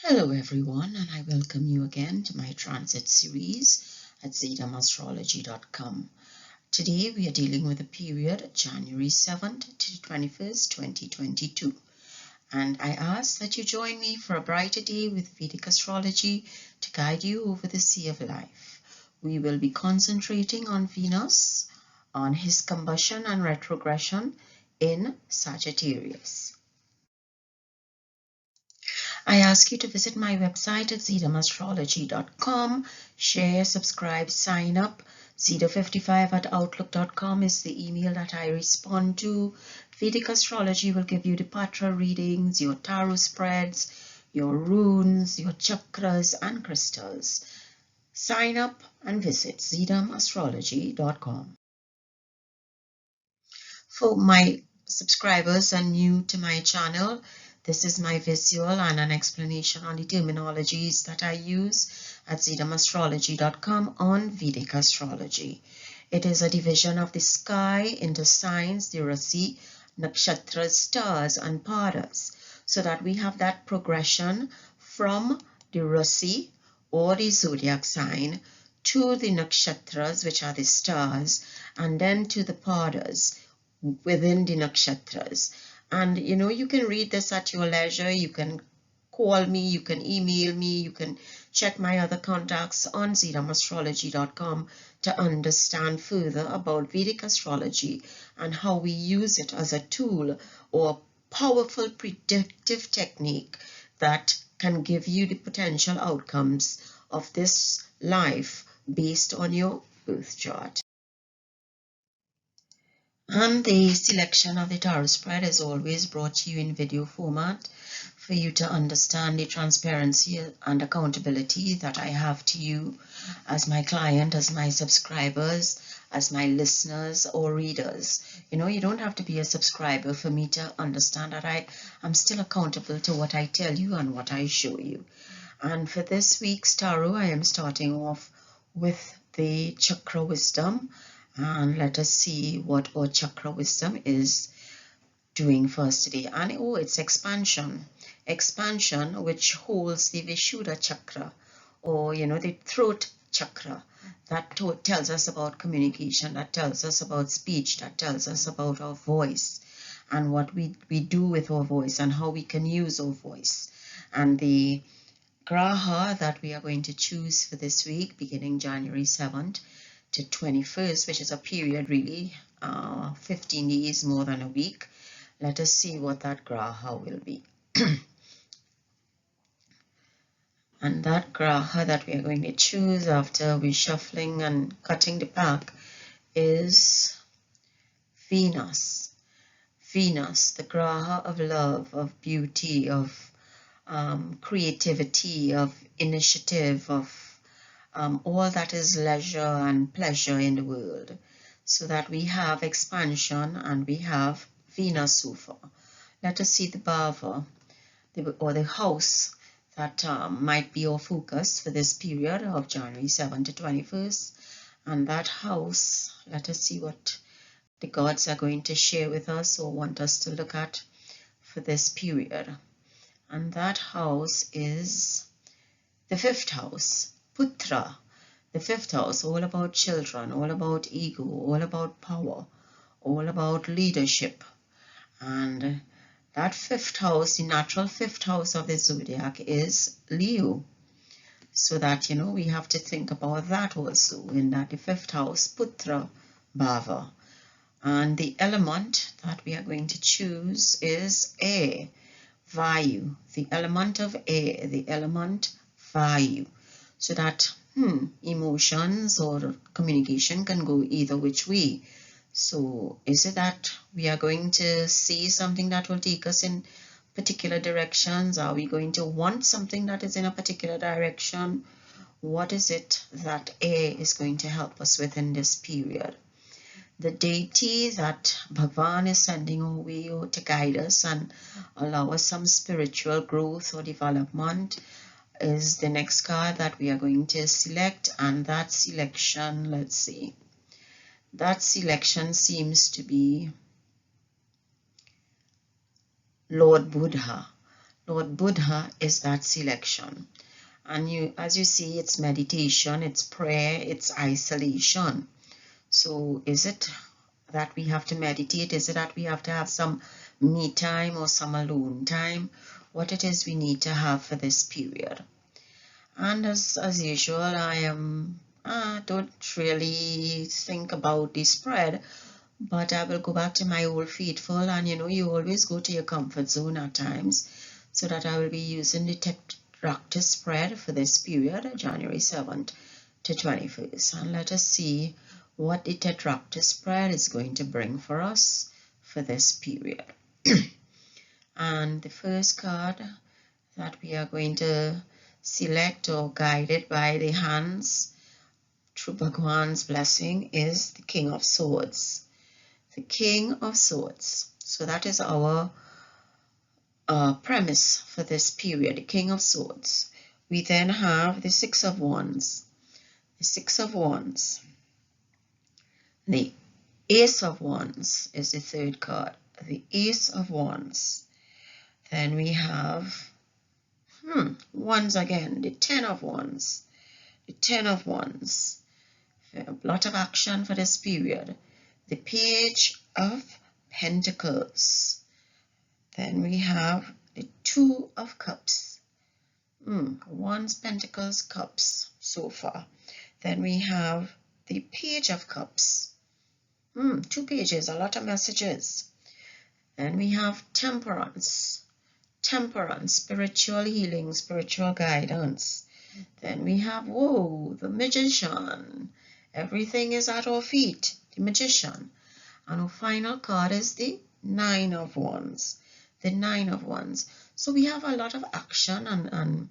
Hello everyone, and I welcome you again to my transit series at ZetaAstrology.com. Today we are dealing with the period January 7th to 21st, 2022. And I ask that you join me for a brighter day with Vedic astrology to guide you over the sea of life. We will be concentrating on Venus, on his combustion and retrogression in Sagittarius. I ask you to visit my website at ZetaAstrology.com, share, subscribe, sign up. Zeta55@outlook.com is the email that I respond to. Vedic astrology will give you the patra readings, your tarot spreads, your runes, your chakras and crystals. Sign up and visit ZetaAstrology.com. For my subscribers and new to my channel, this is my visual and an explanation on the terminologies that I use at ZetaAstrology.com on Vedic astrology. It is a division of the sky into signs, the rasi, nakshatras, stars, and padas, so that we have that progression from the rasi or the zodiac sign to the nakshatras, which are the stars, and then to the padas within the nakshatras. And you can read this at your leisure. You can call me, you can email me, you can check my other contacts on ZetaAstrology.com to understand further about Vedic astrology and how we use it as a tool or powerful predictive technique that can give you the potential outcomes of this life based on your birth chart. And the selection of the tarot spread is always brought to you in video format for you to understand the transparency and accountability that I have to you as my client, as my subscribers, as my listeners or readers. You don't have to be a subscriber for me to understand that I am still accountable to what I tell you and what I show you. And for this week's tarot, I am starting off with the Chakra Wisdom. And let us see what our Chakra Wisdom is doing for us today. And it's expansion. Expansion, which holds the Vishuddha Chakra, or the throat chakra. That tells us about communication, that tells us about speech, that tells us about our voice and what we do with our voice and how we can use our voice. And the graha that we are going to choose for this week, beginning January 7th to 21st, which is a period really 15 days, more than a week. Let us see what that graha will be. And that graha that we are going to choose after we shuffling and cutting the pack is Venus. Venus, the graha of love, of beauty, of creativity, of initiative, of all that is leisure and pleasure in the world. So that we have expansion and we have Venus so far. Let us see the bhava or the house that might be our focus for this period of January 7th to 21st. And that house, let us see what the gods are going to share with us or want us to look at for this period. And that house is the fifth house, Putra. The fifth house, all about children, all about ego, all about power, all about leadership. And that fifth house, the natural fifth house of the zodiac is Leo. So that, we have to think about that also, in that the fifth house, Putra, Bhava. And the element that we are going to choose is air, Vayu, the element of air, the element Vayu. So that emotions or communication can go either which way. So is it that we are going to see something that will take us in particular directions? Are we going to want something that is in a particular direction? What is it that air is going to help us with in this period? The deity that Bhagavan is sending our way to guide us and allow us some spiritual growth or development is the next card that we are going to select. And that selection, let's see, that selection seems to be Lord Buddha. Lord Buddha is that selection. And as you see, it's meditation, it's prayer, it's isolation. So is it that we have to meditate? Is it that we have to have some me time or some alone time? What it is we need to have for this period. And as usual, don't really think about the spread, but I will go back to my old faithful, and you always go to your comfort zone at times, so that I will be using the tetractys spread for this period, January 7th to 21st. And let us see what the tetractys spread is going to bring for us for this period. And the first card that we are going to select, or guided by the hands through Bhagwan's blessing, is the King of Swords. The King of Swords. So that is our premise for this period, the King of Swords. We then have the Six of Wands. The Six of Wands. The Ace of Wands is the third card. The Ace of Wands. Then we have Wands again, the Ten of Wands. The Ten of Wands. A lot of action for this period. The Page of Pentacles. Then we have the Two of Cups. Wands, Pentacles, Cups so far. Then we have the Page of Cups. 2 pages, a lot of messages. Then we have Temperance. Temperance, spiritual healing, spiritual guidance. Then we have, the Magician. Everything is at our feet, the Magician. And our final card is the Nine of Wands. The Nine of Wands. So we have a lot of action and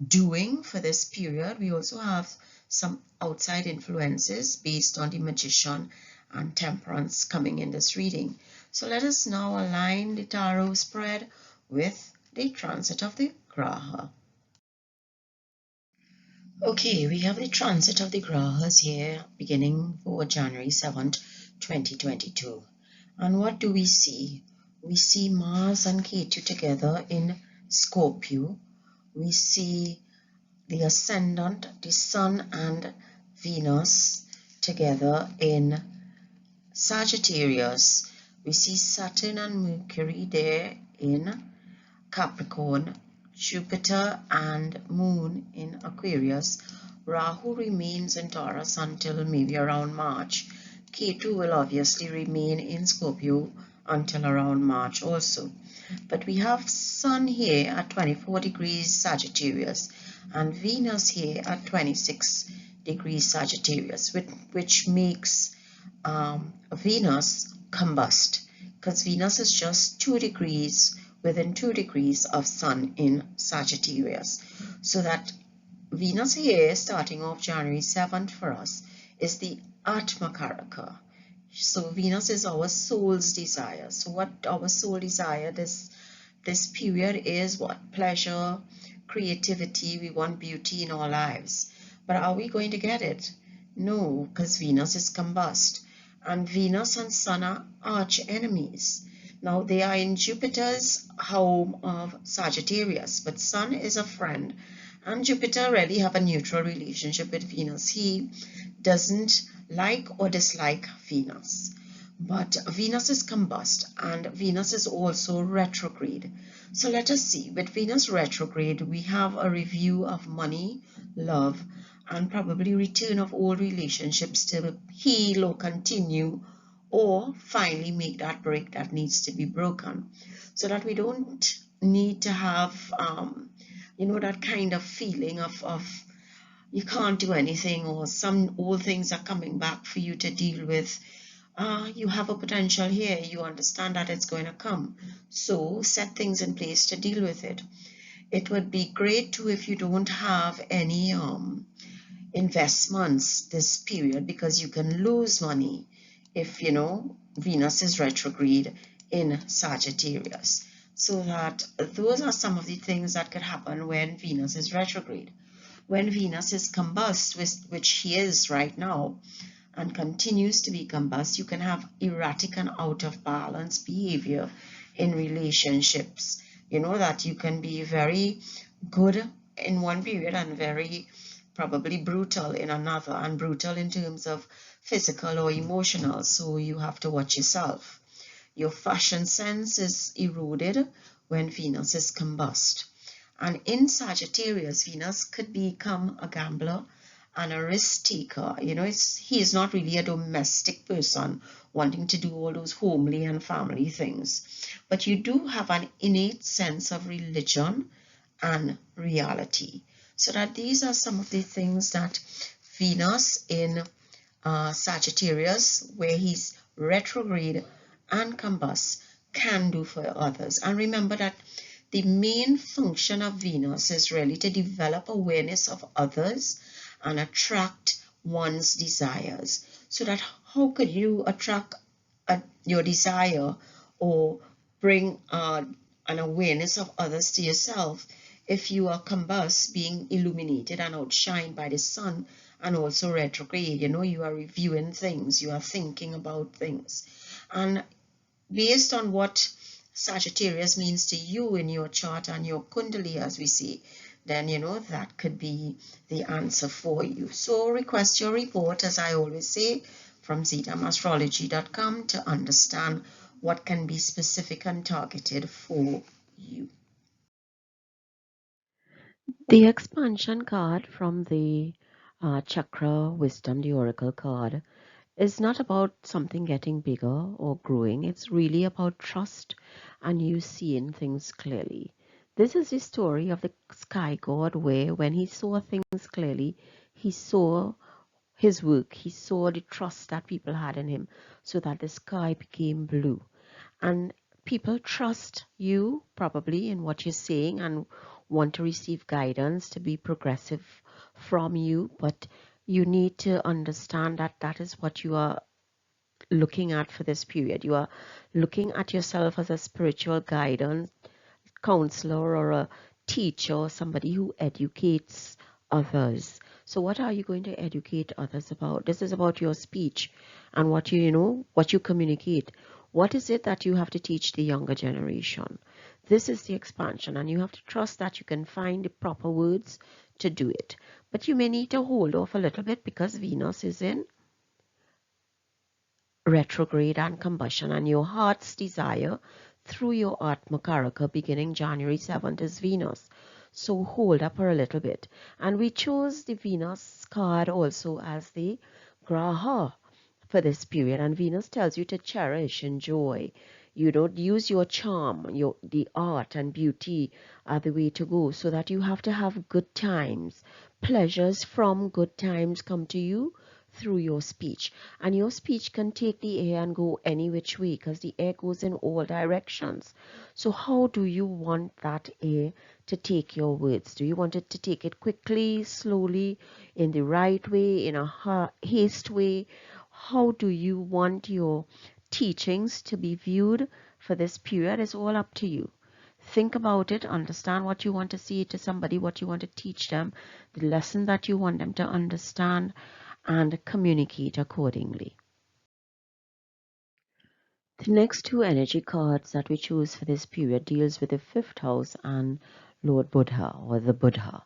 doing for this period. We also have some outside influences based on the Magician and Temperance coming in this reading. So let us now align the tarot spread with the transit of the Graha. Okay, we have the transit of the Grahas here beginning for January 7th, 2022. And what do we see? We see Mars and Ketu together in Scorpio. We see the ascendant, the Sun and Venus together in Sagittarius. We see Saturn and Mercury there in Capricorn, Jupiter and Moon in Aquarius. Rahu remains in Taurus until maybe around March. Ketu will obviously remain in Scorpio until around March also. But we have Sun here at 24 degrees Sagittarius and Venus here at 26 degrees Sagittarius, which makes Venus combust, because Venus is just 2 degrees within 2 degrees of Sun in Sagittarius. So that Venus here, starting off January 7th for us, is the Atma Karaka. So Venus is our soul's desire. So what our soul desire this period is what? Pleasure, creativity. We want beauty in our lives. But are we going to get it? No, because Venus is combust. And Venus and Sun are arch enemies. Now they are in Jupiter's home of Sagittarius, but Sun is a friend, and Jupiter really have a neutral relationship with Venus. He doesn't like or dislike Venus, but Venus is combust, and Venus is also retrograde. So let us see, with Venus retrograde, we have a review of money, love, and probably return of old relationships to heal or continue, or finally make that break that needs to be broken, so that we don't need to have that kind of feeling of you can't do anything, or some old things are coming back for you to deal with. You have a potential here, you understand that it's going to come, so set things in place to deal with it. It would be great too if you don't have any investments this period, because you can lose money if Venus is retrograde in Sagittarius. So that those are some of the things that could happen when Venus is retrograde. When Venus is combust, which he is right now, and continues to be combust, you can have erratic and out of balance behavior in relationships. You know that you can be very good in one period and very probably brutal in another, and brutal in terms of physical or emotional. So you have to watch yourself. Your fashion sense is eroded when Venus is combust. And in Sagittarius, Venus could become a gambler and a risk taker. You know, he is not really a domestic person wanting to do all those homely and family things. But you do have an innate sense of religion and reality. So that these are some of the things that Venus in Sagittarius, where he's retrograde and combust, can do for others. And remember that the main function of Venus is really to develop awareness of others and attract one's desires. So that how could you attract your desire or bring an awareness of others to yourself if you are combust, being illuminated and outshined by the sun, and also retrograde? You know, you are reviewing things, you are thinking about things, and based on what Sagittarius means to you in your chart and your kundali, as we say, then you know that could be the answer for you. So request your report, as I always say, from zetamostrology.com to understand what can be specific and targeted for you. The expansion card from the Chakra Wisdom, the Oracle card, is not about something getting bigger or growing. It's really about trust and you seeing things clearly. This is the story of the sky god, where when he saw things clearly, he saw his work, he saw the trust that people had in him, so that the sky became blue. And people trust you probably in what you're saying and want to receive guidance to be progressive from you, but you need to understand that that is what you are looking at for this period. You are looking at yourself as a spiritual guidance counselor or a teacher or somebody who educates others. So what are you going to educate others about? This is about your speech and what what you communicate. What is it that you have to teach the younger generation? This is the expansion, and you have to trust that you can find the proper words to do it. But you may need to hold off a little bit because Venus is in retrograde and combustion, and your heart's desire through your Atmakaraka beginning January 7th is Venus. So hold up for a little bit. And we chose the Venus card also as the Graha for this period. And Venus tells you to cherish, enjoy. You don't use your charm, the art and beauty are the way to go, so that you have to have good times. Pleasures from good times come to you through your speech, and your speech can take the air and go any which way because the air goes in all directions. So how do you want that air to take your words? Do you want it to take it quickly, slowly, in the right way, in a haste way? How do you want your teachings to be viewed for this period? Is all up to you. Think about it, understand what you want to say to somebody, what you want to teach them, the lesson that you want them to understand, and communicate accordingly. The next two energy cards that we choose for this period deals with the fifth house and Lord Buddha, or the Buddha.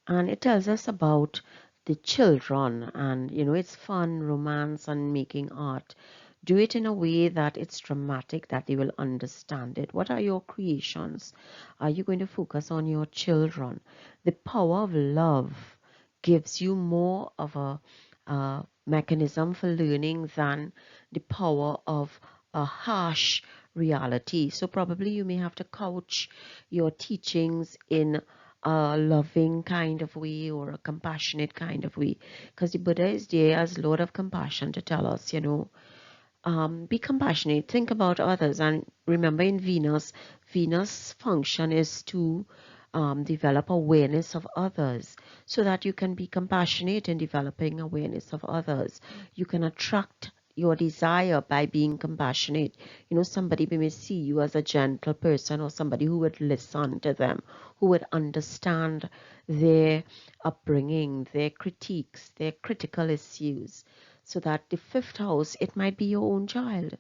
And it tells us about the children, and it's fun, romance, and making art. Do it in a way that it's dramatic, that they will understand it. What are your creations? Are you going to focus on your children? The power of love gives you more of a mechanism for learning than the power of a harsh reality. So probably you may have to couch your teachings in a loving kind of way or a compassionate kind of way, because the Buddha is there as Lord of Compassion to tell us, be compassionate, think about others. And remember, in Venus function is to develop awareness of others, so that you can be compassionate in developing awareness of others. You can attract your desire by being compassionate. Somebody may see you as a gentle person, or somebody who would listen to them, who would understand their upbringing, their critiques, their critical issues. So that the fifth house, it might be your own child.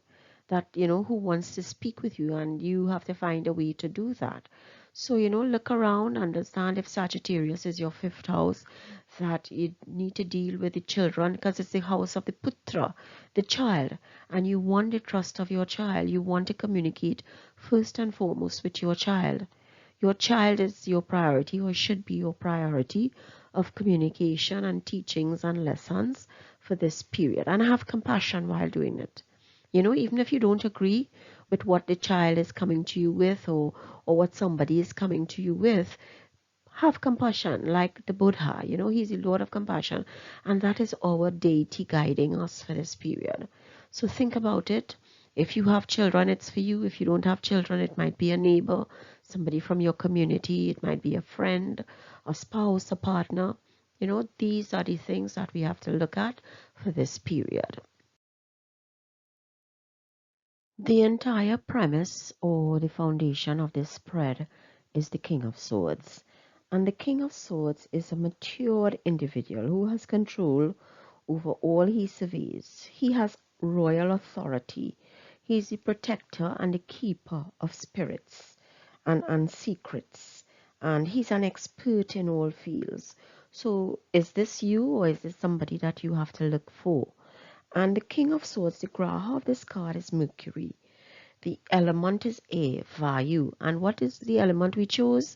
that, who wants to speak with you, and you have to find a way to do that. So, look around, understand if Sagittarius is your fifth house, that you need to deal with the children, because it's the house of the putra, the child, and you want the trust of your child. You want to communicate first and foremost with your child. Your child is your priority, or should be your priority of communication and teachings and lessons for this period. And have compassion while doing it. Even if you don't agree with what the child is coming to you with, or what somebody is coming to you with, have compassion like the Buddha. He's the Lord of compassion, and that is our deity guiding us for this period. So think about it. If you have children, it's for you. If you don't have children, it might be a neighbor, somebody from your community, it might be a friend, a spouse, a partner. These are the things that we have to look at for this period. The entire premise or the foundation of this spread is the King of Swords. And the King of Swords is a matured individual who has control over all he surveys. He has royal authority. He is the protector and the keeper of spirits and secrets. And he's an expert in all fields. So is this you, or is this somebody that you have to look for? And the King of Swords, the graha of this card is Mercury. The element is air, Vayu. And what is the element we chose?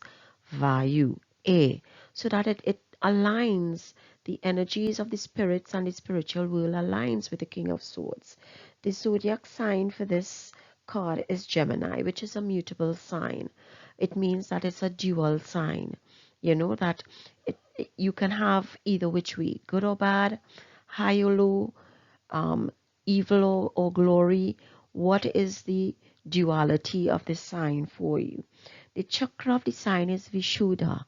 Vayu, air. So that it aligns the energies of the spirits, and the spiritual world aligns with the King of Swords. The zodiac sign for this card is Gemini, which is a mutable sign. It means that it's a dual sign. That you can have either which way, good or bad, high or low, evil or glory. What is the duality of the sign for you? The chakra of the sign is Vishuddha,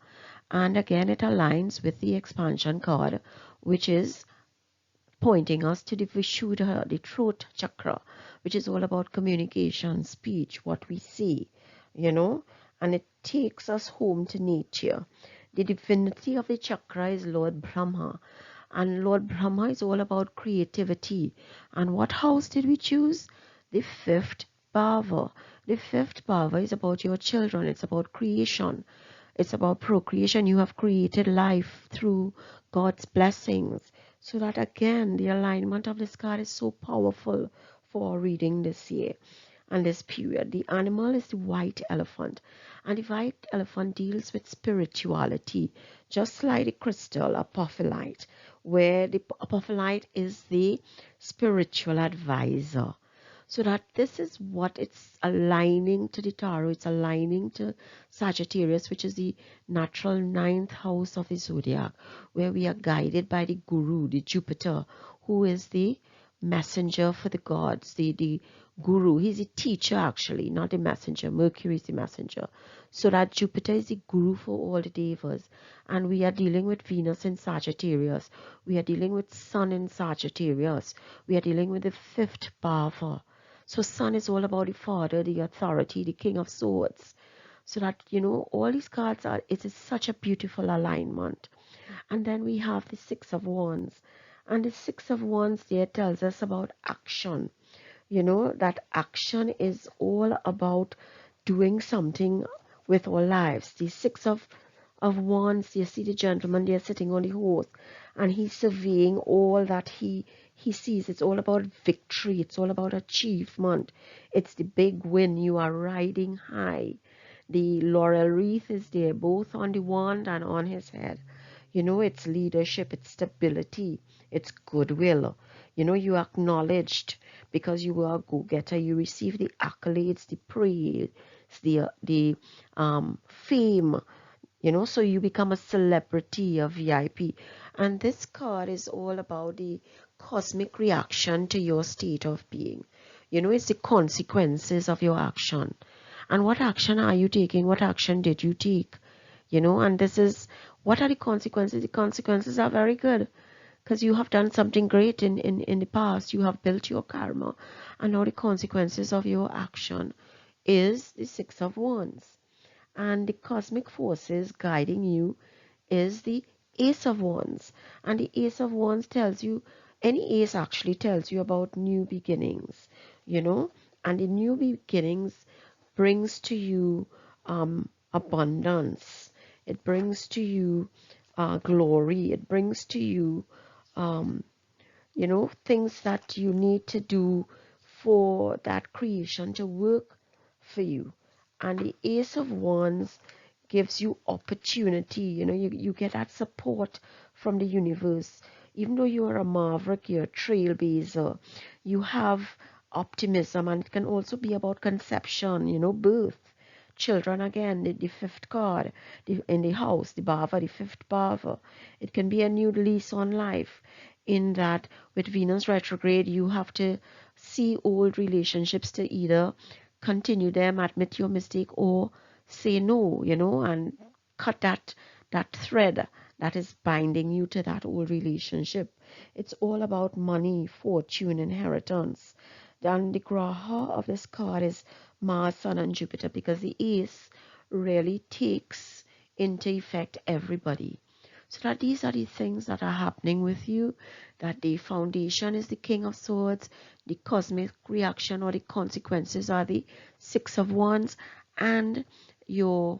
and again it aligns with the expansion card, which is pointing us to the Vishuddha, the throat chakra, which is all about communication, speech, what we see, and it takes us home to nature. The divinity of the chakra is Lord Brahma, and Lord Brahma is all about creativity. And what house did we choose? The fifth bhava. The fifth bhava is about your children. It's about creation. It's about procreation. You have created life through God's blessings. So that again, the alignment of this card is so powerful for reading this year and this period. The animal is the white elephant, and the white elephant deals with spirituality, just like the crystal apophyllite, where the apophyllite is the spiritual advisor. So that this is what it's aligning to the tarot. It's aligning to Sagittarius, which is the natural ninth house of the zodiac, where we are guided by the guru, the Jupiter, who is the messenger for the gods, the guru. He's a teacher, actually, not a messenger. Mercury is the messenger. So that Jupiter is the guru for all the devas. And we are dealing with Venus in Sagittarius. We are dealing with Sun in Sagittarius. We are dealing with the fifth bhava. So Sun is all about the father, the authority, the King of Swords. So that, all these cards are, it is such a beautiful alignment. And then we have the Six of Wands. And the Six of Wands there tells us about action. That action is all about doing something with our lives. The Six of Wands, you see the gentleman there sitting on the horse, and he's surveying all that he sees. It's all about victory. It's all about achievement. It's the big win. You are riding high. The laurel wreath is there, both on the wand and on his head. It's leadership, it's stability, it's goodwill. You acknowledged because you were a go-getter. You receive the accolades, the praise, the fame. So you become a celebrity, a VIP. And this card is all about the cosmic reaction to your state of being. It's the consequences of your action. And what action are you taking? What action did you take? And this is, what are the consequences? The consequences are very good, because you have done something great in the past. You have built your karma, and now the consequences of your action is the Six of Wands. And the cosmic forces guiding you is the Ace of Wands. And the Ace of Wands tells you, any ace actually tells you about new beginnings, And the new beginnings brings to you abundance. It brings to you glory. It brings to you things that you need to do for that creation to work for you. And the Ace of Wands gives you opportunity. You get that support from the universe. Even though you are a maverick, you're a trailblazer, you have optimism. And it can also be about conception, birth. Children, again, the fifth card in the house, the bhava, the fifth bhava. It can be a new lease on life, in that with Venus retrograde, you have to see old relationships to either continue them, admit your mistake, or say no, and cut that thread that is binding you to that old relationship. It's all about money, fortune, inheritance. Then the graha of this card is Mars, Sun, and Jupiter, because the ace really takes into effect everybody. So that these are the things that are happening with you, that the foundation is the King of Swords, the cosmic reaction or the consequences are the Six of Wands, and your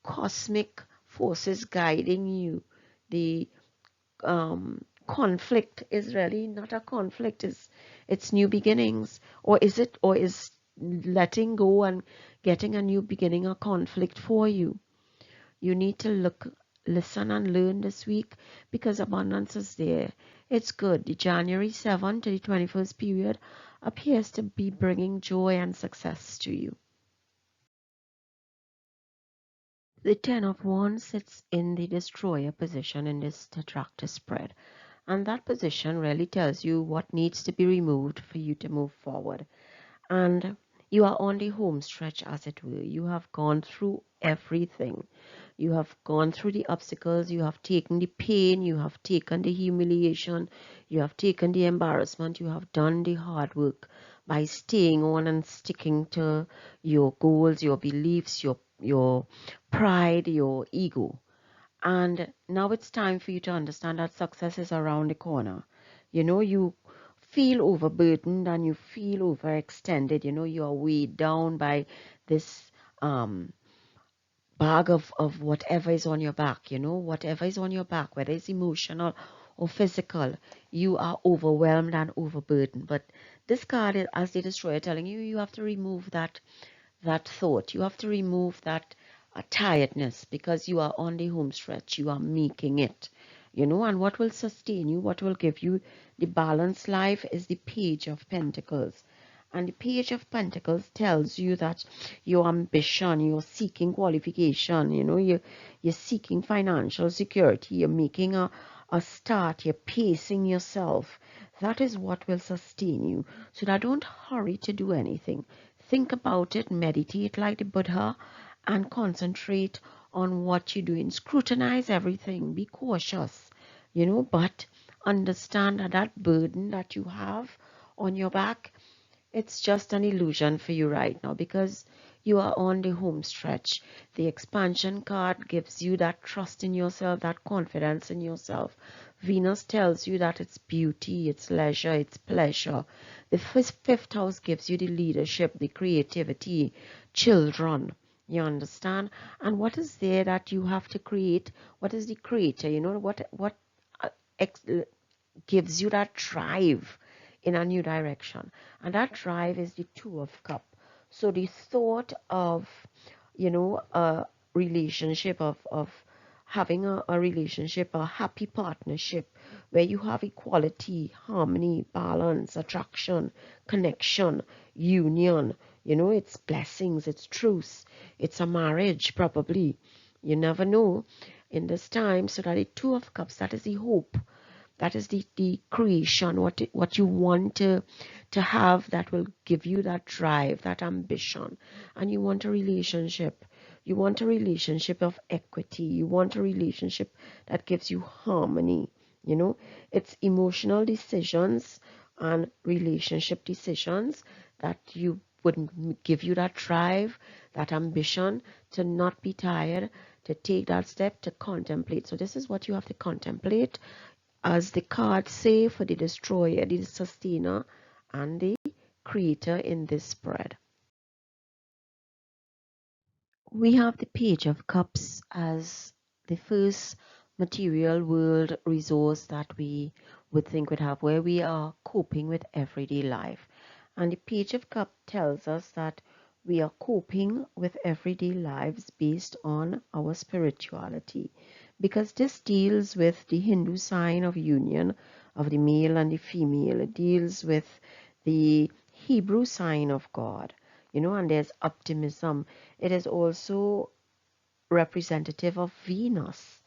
cosmic forces guiding you. The conflict is really not a conflict, it's new beginnings. Or is letting go and getting a new beginning a conflict for you? You need to look, listen, and learn this week, because abundance is there. It's good. The January 7th to the 21st period appears to be bringing joy and success to you. The Ten of Wands sits in the destroyer position in this tetractyle spread. And that position really tells you what needs to be removed for you to move forward. And you are on the home stretch, as it were. You have gone through everything. You have gone through the obstacles. You have taken the pain. You have taken the humiliation. You have taken the embarrassment. You have done the hard work by staying on and sticking to your goals, your beliefs, your pride, your ego. And now it's time for you to understand that success is around the corner. You feel overburdened and you feel overextended. You are weighed down by this bag of whatever is on your back. Whatever is on your back, whether it's emotional or physical, you are overwhelmed and overburdened. But this card is, as the destroyer, telling you, you have to remove that thought. You have to remove that tiredness, because you are on the home stretch. You are making it, and what will sustain you, what will give you the balanced life, is the Page of Pentacles. And the Page of Pentacles tells you that your ambition, you're seeking qualification, you're seeking financial security, you're making a start, you're pacing yourself. That is what will sustain you. So that don't hurry to do anything. Think about it, meditate like the Buddha, and concentrate on what you're doing. Scrutinize everything, be cautious, but understand that that burden that you have on your back, it's just an illusion for you right now, because you are on the home stretch. The expansion card gives you that trust in yourself, that confidence in yourself. Venus tells you that it's beauty, it's leisure, it's pleasure. The fifth house gives you the leadership, the creativity, children. You understand? And what is there that you have to create? What is the creator? What gives you that drive in a new direction? And that drive is the Two of Cups. So the thought of, a relationship, of having a relationship, a happy partnership, where you have equality, harmony, balance, attraction, connection, union, it's blessings, it's truth, it's a marriage, probably. You never know in this time. So that the Two of Cups, that is the hope, that is the creation, what you want to have, that will give you that drive, that ambition. And you want a relationship. You want a relationship of equity. You want a relationship that gives you harmony. It's emotional decisions and relationship decisions that you would give you that drive, that ambition to not be tired, to take that step, to contemplate. So this is what you have to contemplate, as the cards say, for the destroyer, the sustainer, and the creator in this spread. We have the Page of Cups as the first material world resource that we would think would have, where we are coping with everyday life. And the Page of Cups tells us that we are coping with everyday lives based on our spirituality, because this deals with the Hindu sign of union of the male and the female. It deals with the Hebrew sign of God, and there's optimism. It is also representative of Venus,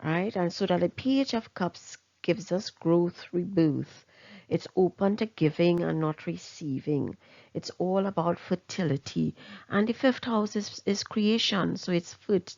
right? And so that the Page of Cups gives us growth, rebirth. It's open to giving and not receiving. It's all about fertility. And the fifth house is creation, so it's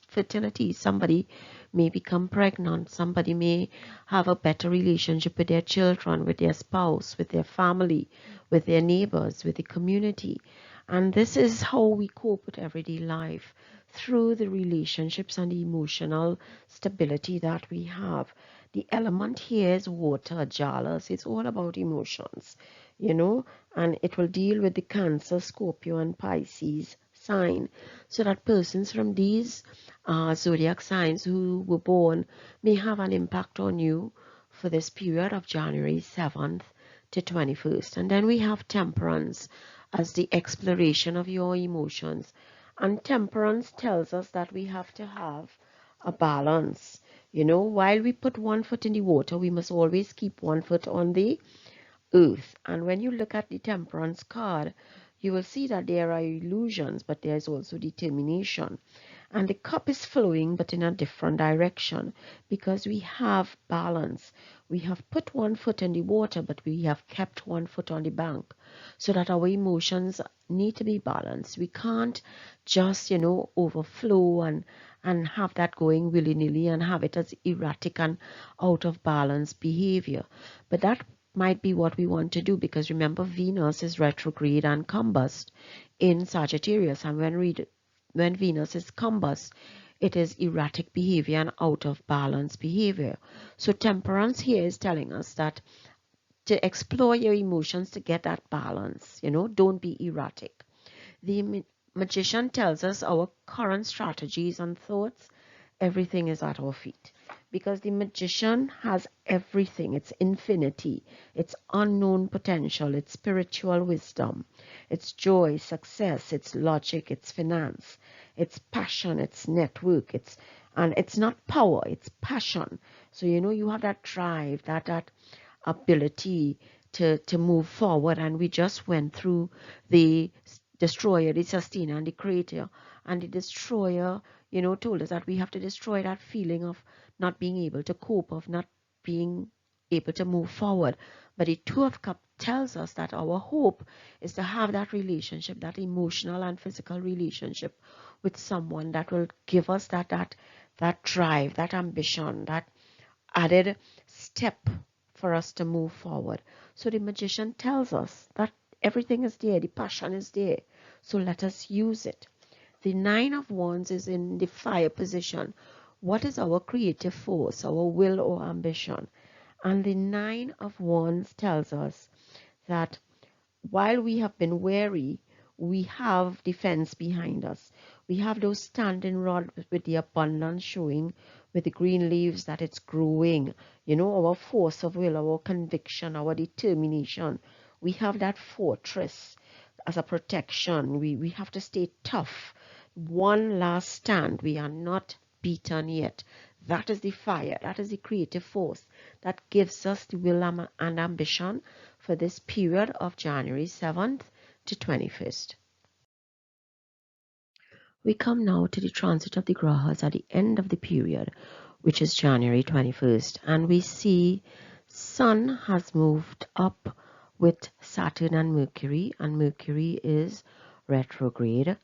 fertility. Somebody may become pregnant. Somebody may have a better relationship with their children, with their spouse, with their family, with their neighbors, with the community. And this is how we cope with everyday life, through the relationships and the emotional stability that we have. The element here is water, Jala. So it's all about emotions, and it will deal with the Cancer, Scorpio, and Pisces sign. So that persons from these zodiac signs who were born may have an impact on you for this period of January 7th to 21st. And then we have Temperance as the exploration of your emotions. And Temperance tells us that we have to have a balance. While we put one foot in the water, we must always keep one foot on the earth. And when you look at the Temperance card, you will see that there are illusions, but there is also determination. And the cup is flowing, but in a different direction, because we have balance. We have put one foot in the water, but we have kept one foot on the bank, so that our emotions need to be balanced. We can't just, overflow and have that going willy-nilly and have it as erratic and out of balance behavior. But that might be what we want to do, because remember, Venus is retrograde and combust in Sagittarius, and when Venus is combust, it is erratic behavior and out of balance behavior. So Temperance here is telling us that to explore your emotions to get that balance, don't be erratic. The Magician tells us our current strategies and thoughts, everything is at our feet, because the Magician has everything. It's infinity, it's unknown potential, it's spiritual wisdom, it's joy, success, it's logic, it's finance, it's passion, it's network, and it's not power, it's passion. So you have that drive, that ability to move forward. And we just went through the destroyer, the sustainer, and the creator. And the destroyer, told us that we have to destroy that feeling of not being able to cope, of not being able to move forward. But the Two of Cups tells us that our hope is to have that relationship, that emotional and physical relationship with someone that will give us that drive, that ambition, that added step for us to move forward. So the Magician tells us that everything is there, the passion is there, so let us use it. The Nine of Wands is in the fire position. What is our creative force, our will or ambition? And the Nine of Wands tells us that while we have been wary, we have defense behind us. We have those standing rod with the abundance showing, with the green leaves, that it's growing. Our force of will, our conviction, our determination. We have that fortress as a protection. We have to stay tough. One last stand. We are not beaten yet. That is the fire. That is the creative force that gives us the will and ambition for this period of January 7th to 21st. We come now to the transit of the grahas at the end of the period, which is January 21st, and we see Sun has moved up with Saturn and Mercury is retrograde.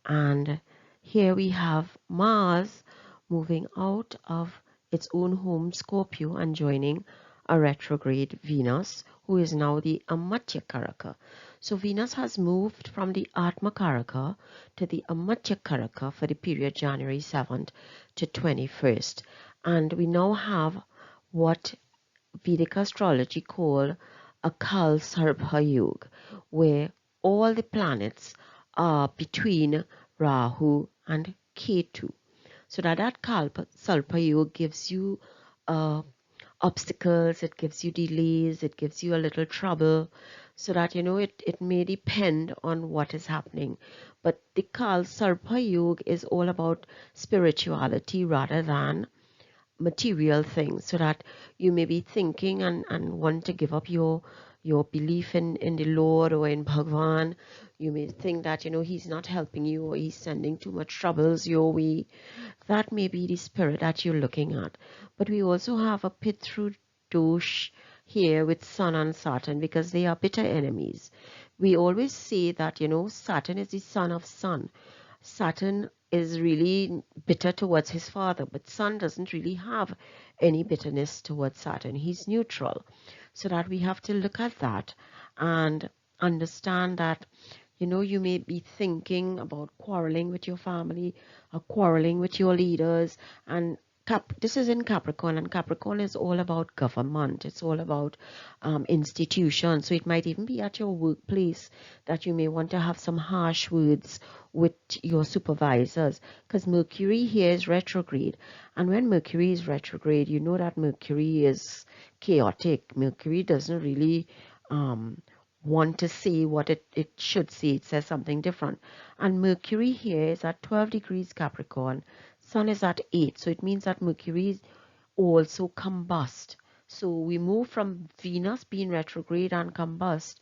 And here we have Mars moving out of its own home, Scorpio, and joining a retrograde Venus, who is now the Amatya Karaka. So Venus has moved from the Atma Karaka to the Amatya Karaka for the period January 7th to 21st. And we now have what Vedic astrology call a Kal Sarpa Yuga, where all the planets are between Rahu and Ketu. So that Kalpa Sarpa Yuga gives you obstacles, it gives you delays, it gives you a little trouble, so that it may depend on what is happening. But the Kal Sarpa Yuga is all about spirituality rather than material things, so that you may be thinking and want to give up your belief in the Lord or in Bhagwan. You may think that he's not helping you, or he's sending too much troubles your way. That may be the spirit that you're looking at. But we also have a Pitru Dosh here with Sun and Saturn, because they are bitter enemies. We always say that Saturn is the son of Sun. Saturn is really bitter towards his father, but Sun doesn't really have any bitterness towards Saturn. He's neutral. So that we have to look at that and understand that you may be thinking about quarreling with your family or quarreling with your leaders. And this is in Capricorn, and Capricorn is all about government. It's all about institutions. So it might even be at your workplace that you may want to have some harsh words with your supervisors, because Mercury here is retrograde. And when Mercury is retrograde, you know that Mercury is chaotic. Mercury doesn't really want to say what it should say. It says something different. And Mercury here is at 12 degrees Capricorn. Sun is at 8. So it means that Mercury is also combust. So we move from Venus being retrograde and combust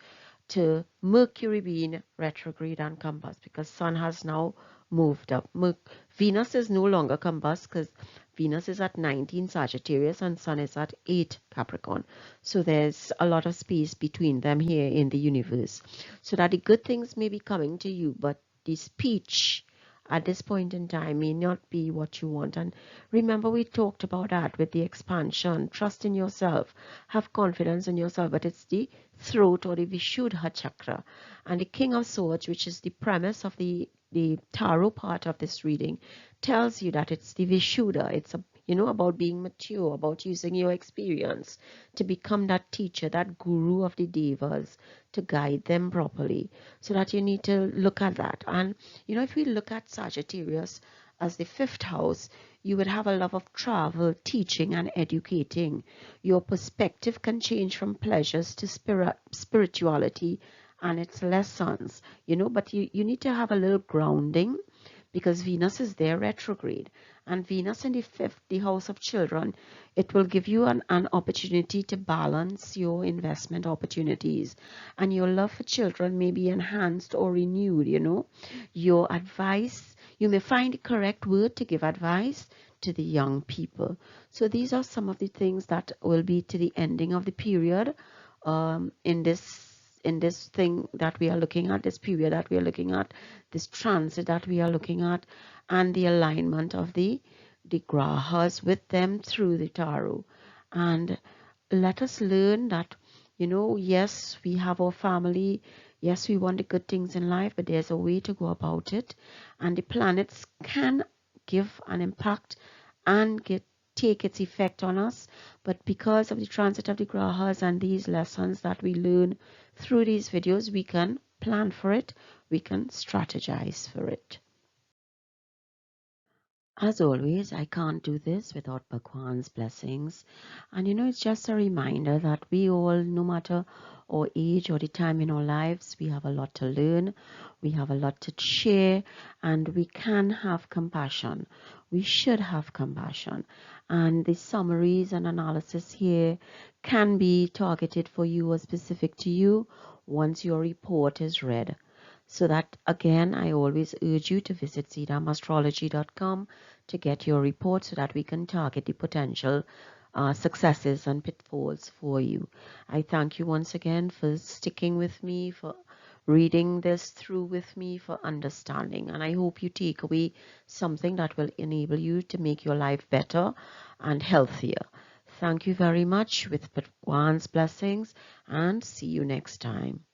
to Mercury being retrograde and combust, because Sun has now moved up. Venus is no longer combust, because Venus is at 19 Sagittarius and Sun is at 8 Capricorn. So there's a lot of space between them here in the universe. So that the good things may be coming to you, but the speech at this point in time may not be what you want. And remember, we talked about that with the expansion. Trust in yourself, have confidence in yourself. But it's the throat, or the Vishuddha chakra. And the King of Swords, which is the premise of the tarot part of this reading, tells you that it's the Vishuddha. It's about being mature, about using your experience to become that teacher, that guru of the devas, to guide them properly. So that you need to look at that. And if we look at Sagittarius as the 5th house, you would have a love of travel, teaching and educating. Your perspective can change from pleasures to spirituality and its lessons, but you need to have a little grounding, because Venus is there retrograde. And Venus in the 5th, the house of children, it will give you an opportunity to balance your investment opportunities. And your love for children may be enhanced or renewed, Your advice, you may find the correct word to give advice to the young people. So these are some of the things that will be to the ending of the period in this thing that we are looking at, this period that we are looking at, this transit that we are looking at, and the alignment of the grahas with them through the tarot. And let us learn that, yes, we have our family, yes, we want the good things in life, but there's a way to go about it. And the planets can give an impact and take its effect on us, but because of the transit of the grahas and these lessons that we learn through these videos, we can plan for it, we can strategize for it. As always, I can't do this without Bhagwan's blessings. And it's just a reminder that we all, no matter our age or the time in our lives, we have a lot to learn, we have a lot to share, and we can have compassion. We should have compassion. And the summaries and analysis here can be targeted for you or specific to you once your report is read. So that, again, I always urge you to visit cdasastrology.com to get your report, so that we can target the potential successes and pitfalls for you. I thank you once again for sticking with me, for reading this through with me, for understanding. And I hope you take away something that will enable you to make your life better and healthier. Thank you very much, with Bhagwan's blessings, and see you next time.